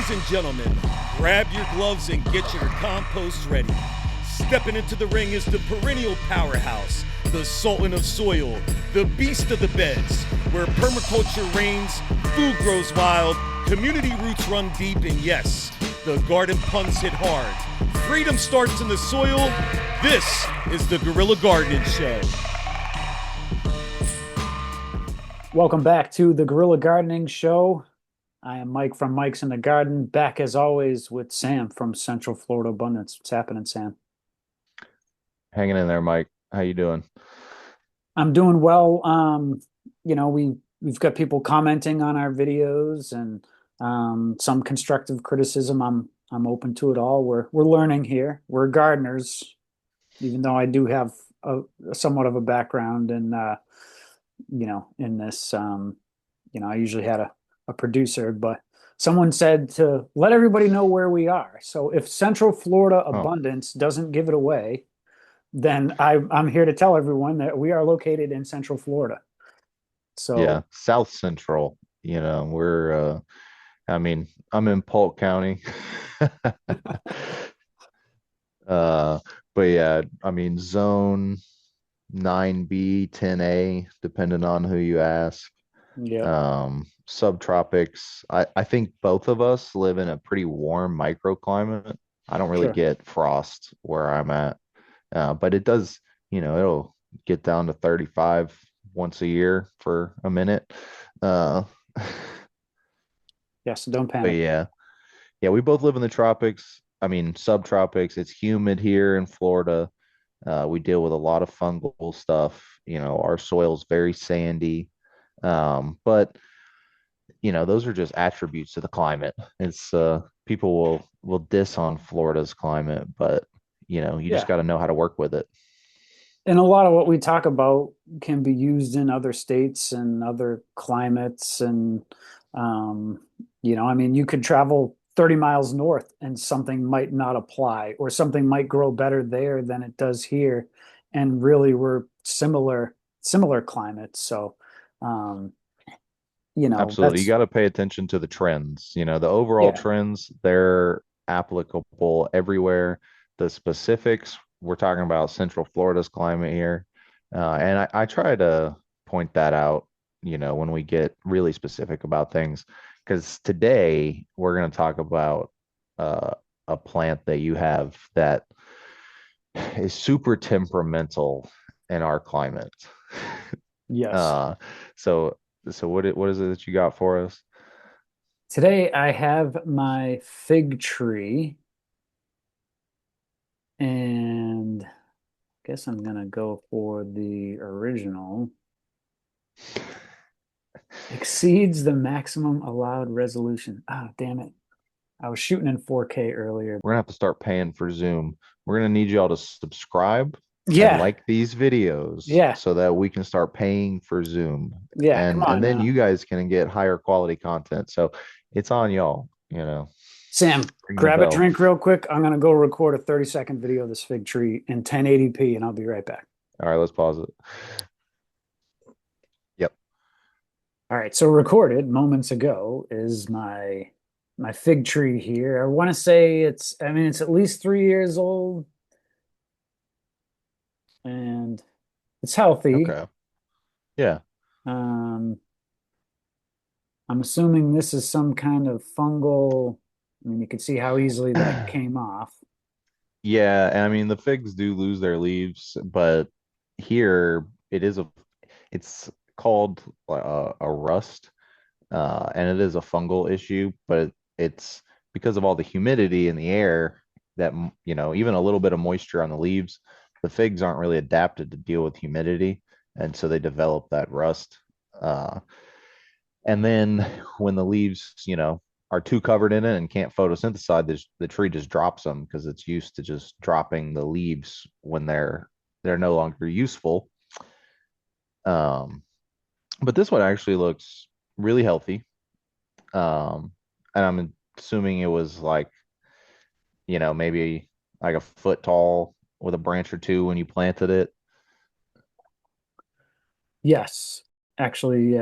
Ladies and gentlemen, grab your gloves and get your compost ready. Stepping into the ring is the perennial powerhouse, the sultan of soil, the beast of the beds, where permaculture reigns, food grows wild, community roots run deep, and yes, the garden puns hit hard. Freedom starts in the soil. This is the Guerrilla Gardening Show. Welcome back to the Guerrilla Gardening Show. I am Mike from Mike's in the Garden, back as always with Sam from Central Florida Abundance. What's happening, Sam? Hanging in there, Mike. How you doing? I'm doing well. We've got people commenting on our videos and some constructive criticism. I'm open to it all. We're learning here. We're gardeners, even though I do have somewhat of a background in this. I usually had a producer, but someone said to let everybody know where we are. So if Central Florida Abundance doesn't give it away, then I'm here to tell everyone that we are located in Central Florida. So Yeah, South Central. I'm in Polk County. But yeah, zone 9B, 10A, depending on who you ask. yeah, Subtropics. I think both of us live in a pretty warm microclimate. I don't really sure. get frost where I'm at. But it does, it'll get down to 35 once a year for a minute. Uh, Yeah, so don't but panic. yeah, we both live in the tropics. Subtropics. It's humid here in Florida. We deal with a lot of fungal stuff. Our soil's very sandy. But those are just attributes to the climate. It's people will diss on Florida's climate, but you just Yeah. got to know how to work with it. And a lot of what we talk about can be used in other states and other climates. And, you could travel 30 miles north and something might not apply, or something might grow better there than it does here. And really, we're similar climates. So, um, Absolutely. You that's, got to pay attention to the trends. The overall yeah, trends, they're applicable everywhere. The specifics, we're talking about Central Florida's climate here. And I try to point that out, when we get really specific about things. Because today we're going to talk about uh, a plant that you have that is super temperamental in our climate. yes. Uh, so what is it that you got for us? Today I have my fig tree, and I guess I'm gonna go for the original. Exceeds the maximum allowed resolution. Ah, damn it. I was shooting in 4K earlier. We're gonna have to start paying for Zoom. We're gonna need y'all to subscribe and Yeah, like these videos yeah, so that we can start paying for Zoom. yeah. Come And on then now. you guys can get higher quality content. So it's on y'all. Sam, Ring the grab a bell. drink real quick. I'm gonna go record a 30-second video of this fig tree in 1080p, and I'll be right back. All right, let's pause it. Yep. All right, so recorded moments ago is my fig tree here. I want to say it's at least 3 years old, and it's healthy. Okay. Yeah. Um, I'm assuming this is some kind of fungal. I mean, you can see how easily that came off. Yeah, and the figs do lose their leaves, but here it's called a rust. And it is a fungal issue, but it's because of all the humidity in the air that, even a little bit of moisture on the leaves, the figs aren't really adapted to deal with humidity, and so they develop that rust. Uh, and then when the leaves, are too covered in it and can't photosynthesize, the tree just drops them because it's used to just dropping the leaves when they're no longer useful. Um, but this one actually looks really healthy. And I'm assuming it was like, maybe like a foot tall with a branch or two when you planted it. Yes, actually,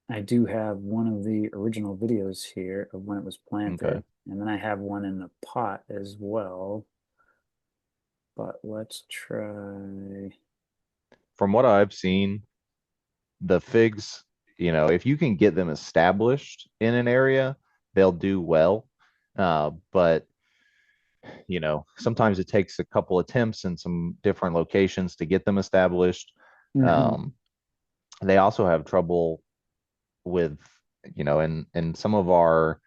I do have one of the original videos here of when it was Okay. planted, and then I have one in the pot as well. But let's try. From what I've seen, the figs, if you can get them established in an area, they'll do well. But sometimes it takes a couple attempts in some different locations to get them established. Mhm. Um, they also have trouble with, in some of our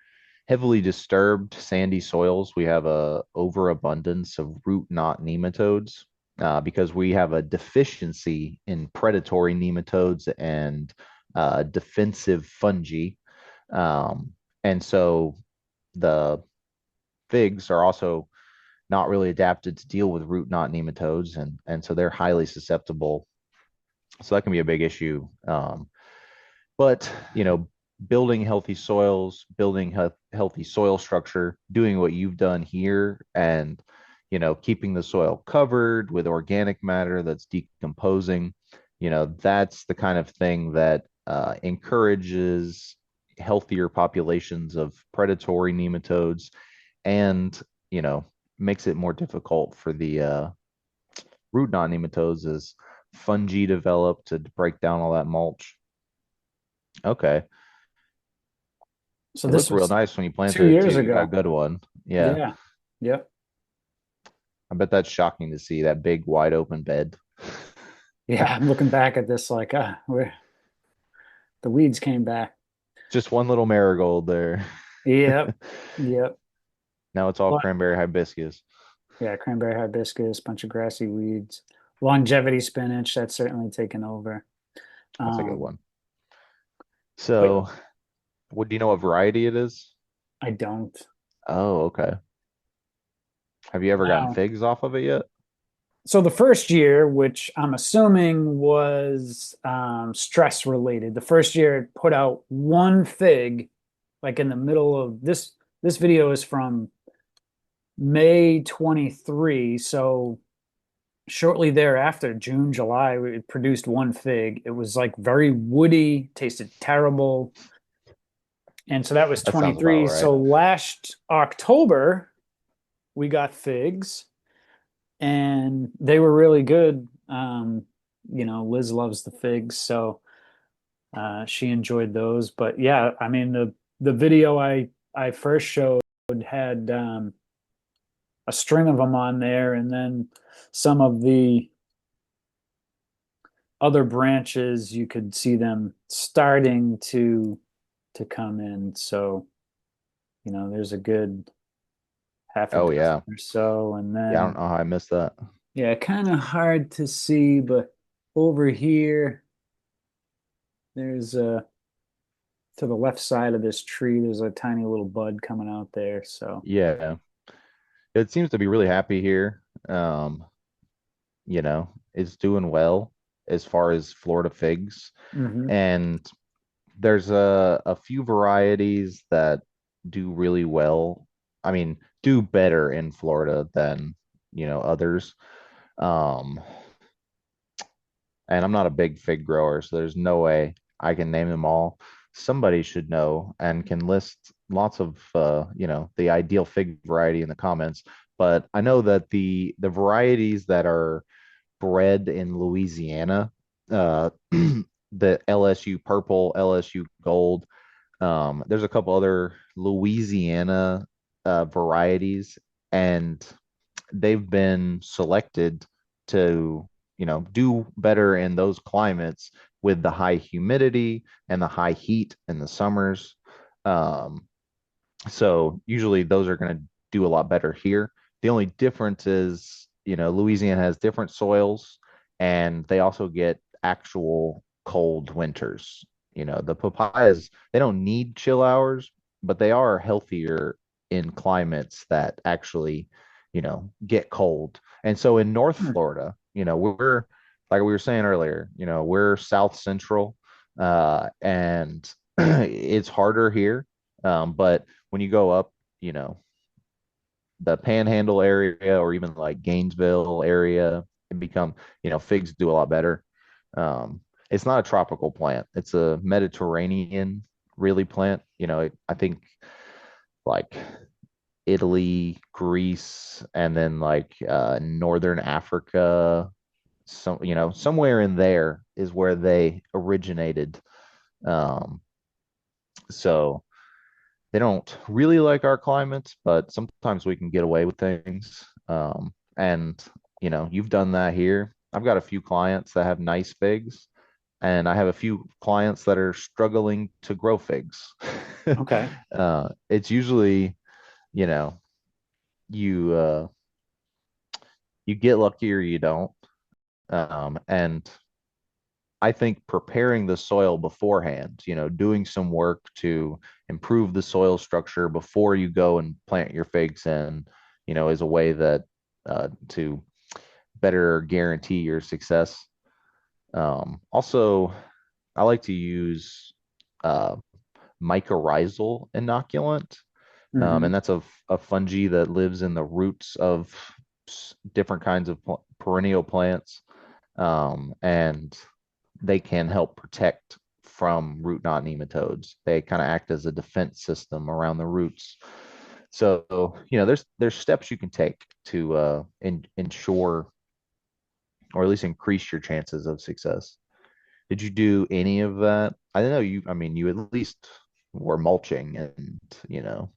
heavily disturbed sandy soils, we have a overabundance of root knot nematodes because we have a deficiency in predatory nematodes and defensive fungi. And so the figs are also not really adapted to deal with root knot nematodes, and so they're highly susceptible. So that can be a big issue. But building healthy soils, building healthy soil structure, doing what you've done here, and keeping the soil covered with organic matter that's decomposing, that's the kind of thing that encourages healthier populations of predatory nematodes, and you know makes it more difficult for the root knot nematodes as fungi develop to break down all that mulch. Okay. So It this looked real was nice when you two planted it too. years You got a ago. good one. Yeah. Yeah. Yep. I bet that's shocking to see that big wide open bed. Yeah. I'm looking back at this like, where the weeds came back. Just one little marigold there. Yep. Yep. Now it's all But cranberry hibiscus. yeah, cranberry hibiscus, bunch of grassy weeds, longevity spinach, that's certainly taken over. That's a good Um, one. but So, what do you know what variety it is? I don't. Oh, okay. Have you ever gotten Now, figs off of it yet? so the first year, which I'm assuming was stress related, the first year it put out one fig, like in the middle of this. This video is from May 23, so shortly thereafter, June, July, it produced one fig. It was like very woody, tasted terrible. And so that was That sounds about 23. right. So last October, we got figs and they were really good. Liz loves the figs, so she enjoyed those. But yeah, I mean the video I first showed had a string of them on there, and then some of the other branches you could see them starting to come in. So there's a good half a Oh dozen yeah. or so, and Yeah, I then don't know how I missed that. yeah, kind of hard to see, but over here there's a to the left side of this tree there's a tiny little bud coming out there. So Yeah. It seems to be really happy here. It's doing well as far as Florida figs. mhm. And there's a few varieties that do really well. I mean, do better in Florida than, others. Um, and I'm not a big fig grower, so there's no way I can name them all. Somebody should know and can list lots of the ideal fig variety in the comments. But I know that the varieties that are bred in Louisiana, the LSU purple, LSU gold. There's a couple other Louisiana varieties, and they've been selected to, do better in those climates with the high humidity and the high heat in the summers. Um, so usually those are going to do a lot better here. The only difference is, Louisiana has different soils and they also get actual cold winters. The papayas, they don't need chill hours, but they are healthier in climates that actually, get cold. And so in North Hmm. Florida, we're like we were saying earlier, we're South Central, and it's harder here. But when you go up, you know, the Panhandle area or even like Gainesville area, it become, figs do a lot better. Um, it's not a tropical plant. It's a Mediterranean really plant. I think like Italy, Greece, and then like Northern Africa, somewhere in there is where they originated. Um, so they don't really like our climates, but sometimes we can get away with things. And you've done that here. I've got a few clients that have nice figs, and I have a few clients that are struggling to grow figs. Okay. It's usually, you know, you you get lucky or you don't. And I think preparing the soil beforehand, doing some work to improve the soil structure before you go and plant your figs in, is a way that to better guarantee your success. Also, I like to use uh, mycorrhizal inoculant, Hmm. and that's a fungi that lives in the roots of different kinds of perennial plants, and they can help protect from root knot nematodes. They kind of act as a defense system around the roots. So, there's steps you can take to ensure or at least increase your chances of success. Did you do any of that? I know I mean, you at least were mulching and, you know,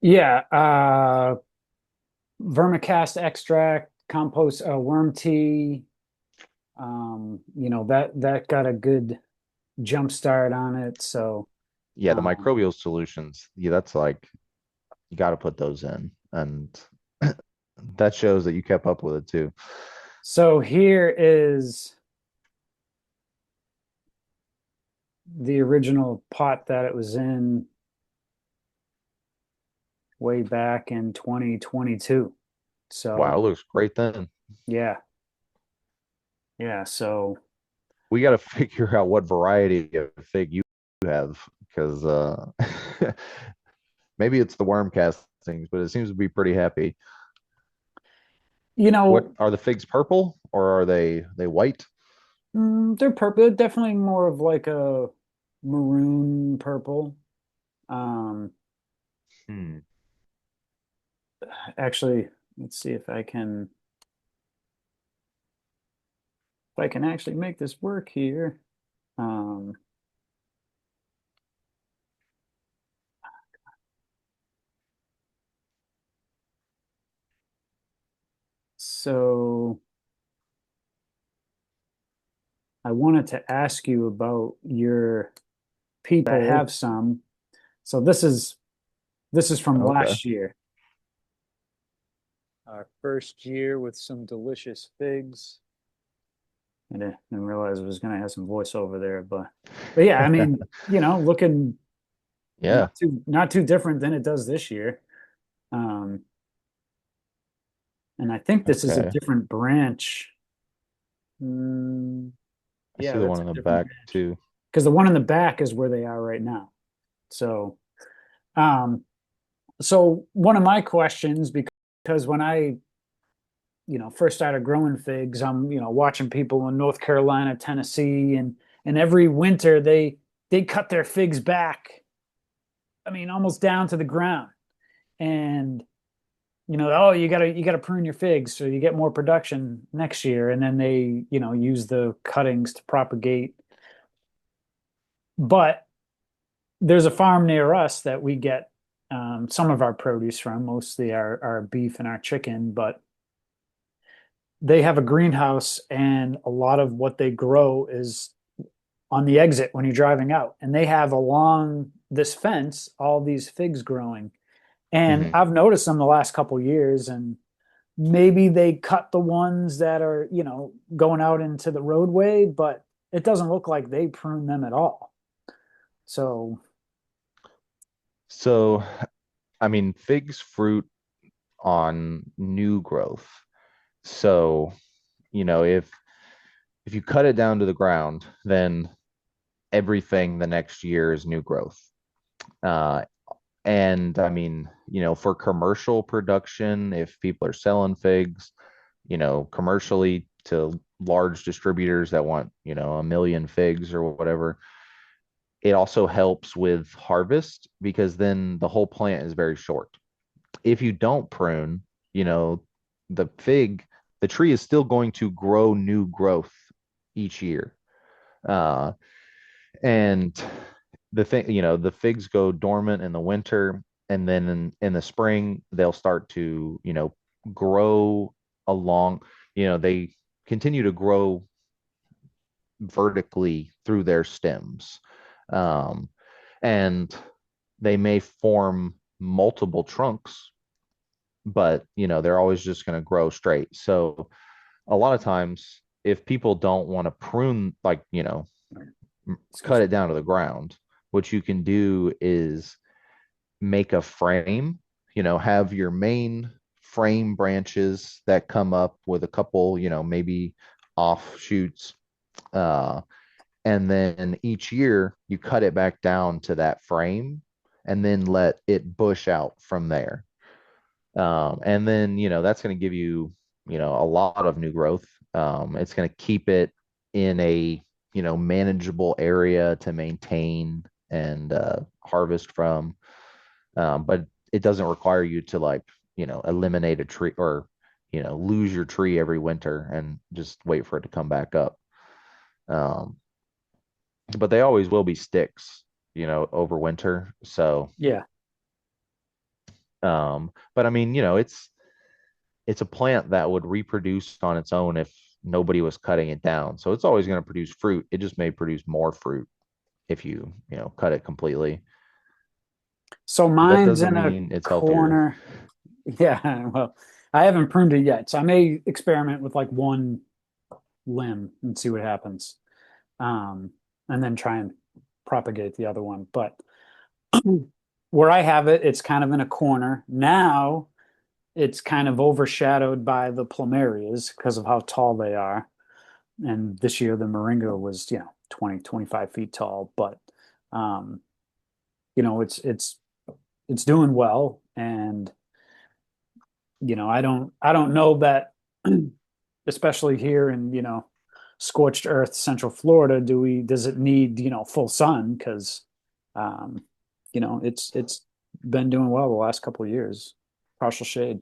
Yeah. Vermicast extract, compost, worm tea. That got a good jump start on it. So, yeah, the um, microbial solutions, yeah, that's like, you got to put those in. And that shows that you kept up with it too. so here is the original pot that it was in way back in 2022. Wow, So, it looks great then. yeah, yeah. So, We got to figure out what variety of fig you have because maybe it's the worm castings, but it seems to be pretty happy. you What know, are the figs purple or are they white? they're purple, definitely more of like a maroon purple. Um, Hmm. Actually, let's see if I can actually make this work here. Um, so I wanted to ask you about your people that have some. So this is from Okay. last year. Our first year with some delicious figs. I didn't realize I was going to have some voiceover there, but yeah, I mean, looking Yeah. not too different than it does this year. Um, and I think this is a Okay. different branch. Mm, I see yeah, the that's one a in the different back branch too. because the one in the back is where they are right now. So, um, so one of my questions, because when I, first started growing figs, I'm, watching people in North Carolina, Tennessee, and every winter they cut their figs back. I mean, almost down to the ground. And oh, you gotta prune your figs so you get more production next year. And then they, use the cuttings to propagate. But there's a farm near us that we get some of our produce from, mostly our beef and our chicken, but they have a greenhouse and a lot of what they grow is on the exit when you're driving out. And they have along this fence all these figs growing. And Hmm. I've noticed them the last couple years, and maybe they cut the ones that are, going out into the roadway, but it doesn't look like they prune them at all. So, So, I mean, figs fruit on new growth. So, if you cut it down to the ground, then everything the next year is new growth. Uh, and I mean, for commercial production, if people are selling figs, commercially to large distributors that want, a million figs or whatever. It also helps with harvest because then the whole plant is very short. If you don't prune, you know, the fig, the tree is still going to grow new growth each year. Uh, and the thing, the figs go dormant in the winter, and then in the spring, they'll start to, grow along, they continue to grow vertically through their stems. Um, and they may form multiple trunks, but they're always just going to grow straight. So a lot of times, if people don't want to prune, like, cut it down to the ground, what you can do is make a frame, have your main frame branches that come up with a couple, maybe offshoots. Uh, and then each year you cut it back down to that frame and then let it bush out from there. And then, that's going to give you, a lot of new growth. It's going to keep it in a, manageable area to maintain and harvest from. But it doesn't require you to, like, eliminate a tree or, lose your tree every winter and just wait for it to come back up. Um, but they always will be sticks, over winter. So, Yeah. but I mean, it's a plant that would reproduce on its own if nobody was cutting it down. So it's always going to produce fruit. It just may produce more fruit if you, cut it completely. So But that mine's doesn't in a mean it's healthier. corner. Yeah, well, I haven't pruned it yet, so I may experiment with like one limb and see what happens. Um, and then try and propagate the other one. But where I have it, it's kind of in a corner. Now it's kind of overshadowed by the plumerias because of how tall they are. And this year the moringa was, 20, 25 feet tall. But um, it's doing well. And I don't know that especially here in, scorched earth, Central Florida, does it need, full sun? Because, um, it's been doing well the last couple of years, partial shade.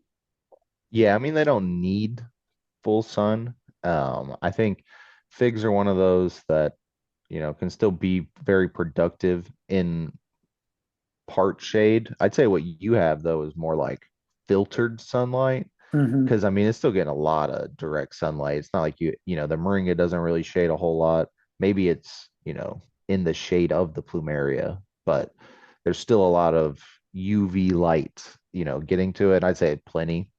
Yeah, I mean, they don't need full sun. I think figs are one of those that, can still be very productive in part shade. I'd say what you have though is more like filtered sunlight Hmm. because I mean it's still getting a lot of direct sunlight. It's not like the moringa doesn't really shade a whole lot. Maybe it's, in the shade of the plumeria, but there's still a lot of UV light, getting to it. I'd say plenty.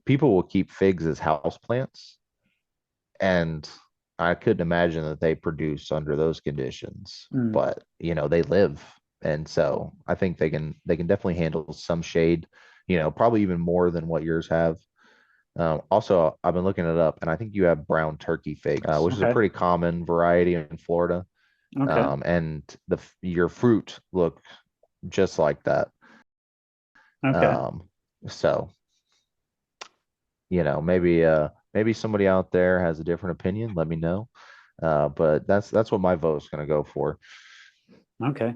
People will keep figs as house plants, and I couldn't imagine that they produce under those conditions, Mm. but they live. And so I think they can definitely handle some shade, probably even more than what yours have. Also, I've been looking it up, and I think you have brown turkey figs, which is a Okay. pretty common variety in Florida. Okay. And your fruit look just like that. Okay. Um, so maybe somebody out there has a different opinion. Let me know. But that's what my vote's going to go for. Okay.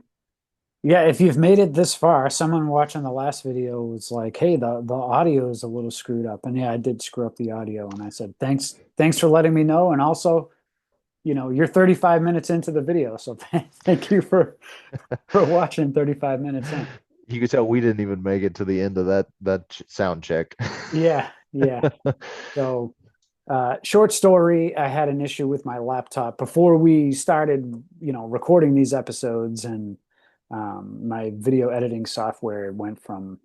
Yeah, if you've made it this far, someone watching the last video was like, "Hey, the audio is a little screwed up." And yeah, I did screw up the audio, and I said, "Thanks for letting me know." And also, you're 35 minutes into the video, so thank you for watching 35 minutes in. You could tell we didn't even make it to the end of that sound check. Yeah, yeah. So, short story, I had an issue with my laptop before we started, recording these episodes, and my video editing software went from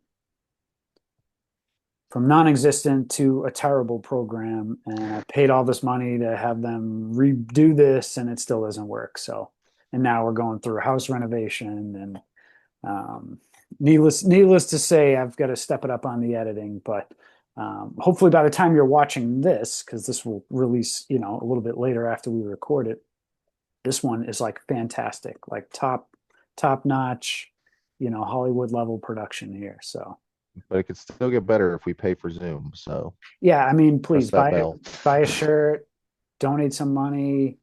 non-existent to a terrible program, and I paid all this money to have them redo this, and it still doesn't work. So, and now we're going through a house renovation, and needless to say, I've got to step it up on the editing. But hopefully, by the time you're watching this, because this will release, a little bit later after we record it, this one is like fantastic, like top notch, Hollywood level production here. So But it could still get better if we pay for Zoom. So yeah, I mean, press please that buy bell. buy a shirt, donate some money,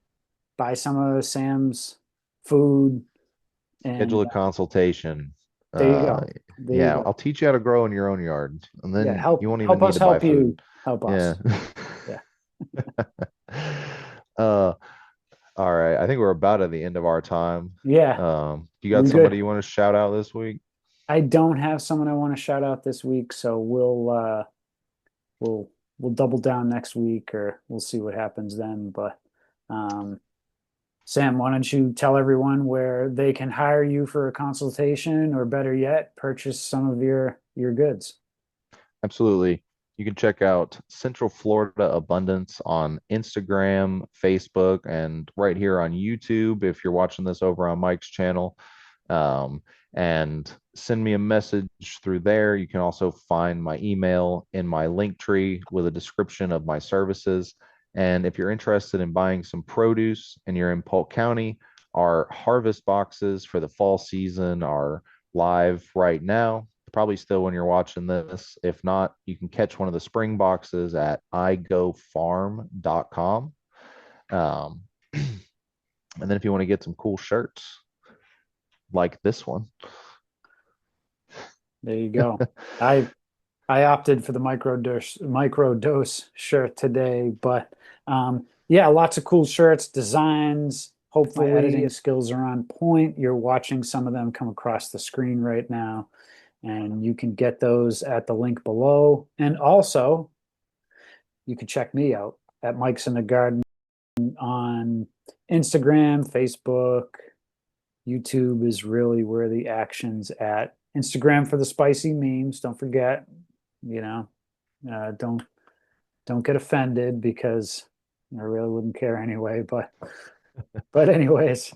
buy some of Sam's food, Schedule and a consultation. there you Uh, go. There you yeah, go. I'll teach you how to grow in your own yard, and Yeah, then you won't even help need us to buy help you food. help Yeah. us. Yeah. Uh, all right. I think we're about at the end of our time. Yeah. You got We somebody good. you want to shout out this week? I don't have someone I want to shout out this week, so we'll we'll double down next week or we'll see what happens then. But um Sam, why don't you tell everyone where they can hire you for a consultation or better yet, purchase some of your goods. Absolutely. You can check out Central Florida Abundance on Instagram, Facebook, and right here on YouTube if you're watching this over on Mike's channel. Um, and send me a message through there. You can also find my email in my link tree with a description of my services. And if you're interested in buying some produce and you're in Polk County, our harvest boxes for the fall season are live right now. Probably still when you're watching this. If not, you can catch one of the spring boxes at igofarm.com. Um, and then if you want to get some cool shirts like this one, There you go. I I opted for the micro dose shirt today, but yeah, lots of cool shirts, designs. Hopefully, my editing skills are on point. You're watching some of them come across the screen right now, and you can get those at the link below. And also, you can check me out at Mike's in the Garden on Instagram, Facebook. YouTube is really where the action's at. Instagram for the spicy memes. Don't forget, you know, don't get offended because I really wouldn't care anyway. But anyways,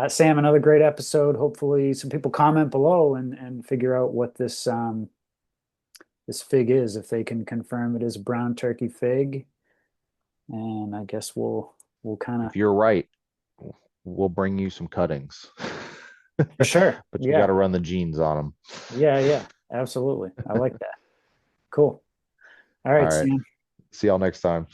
Sam, another great episode. Hopefully, some people comment below and figure out what this fig is, if they can confirm it is brown turkey fig. And I guess we'll kind of if you're right, we'll bring you some cuttings. for sure. But you got Yeah, to run the genes on them. yeah, absolutely. I like that. Cool. All All right, right. Sam. See y'all next time.